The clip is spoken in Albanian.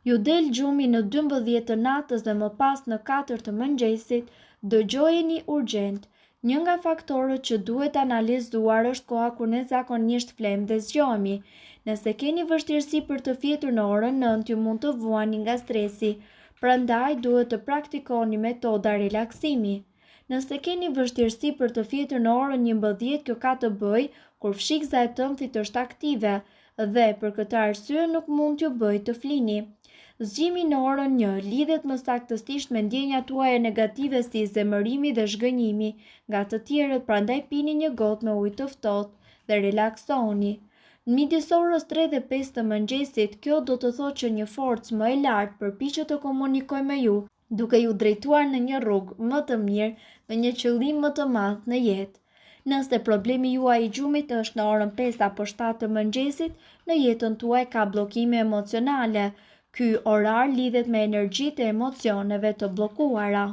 Ju del gjumi në 12 të natës dhe më pas në 4 të mëngjesit, dëgjojeni urgjent. Një nga faktorët që duhet analizuar është koha kur ne zakonisht flem dhe zgjohemi. Nëse keni vështirësi për të fjetur në orën 9, ju mund të vuani nga stresi, prandaj duhet të praktikoni metoda relaksimi. Nëse keni vështirësi për të fjetur në orën 11, kjo ka të bëjë kur fshikza e tëmthit është aktive dhe për këtë arsye nuk mund t'ju bëjë të flini. Zgjimi në orën 1 lidhet më saktësisht me ndjenjat tuaja negative si zemërimi dhe zhgënjimi nga të tjerët, prandaj pini një gotë me ujë të ftohtë dhe relaksoni. Në midis orës 3 dhe 5 të mëngjesit, kjo do të thotë që një forcë më e lartë përpiqet të komunikojë me ju, duke ju drejtuar në një rrugë më të mirë me një qëllim më të madh në jetë. Nëse problemi juaj i gjumit është në orën 5 apo 7 të mëngjesit, në jetën tuaj ka bllokime emocionale. Ky orar lidhet me energjitë e emocioneve të bllokuara.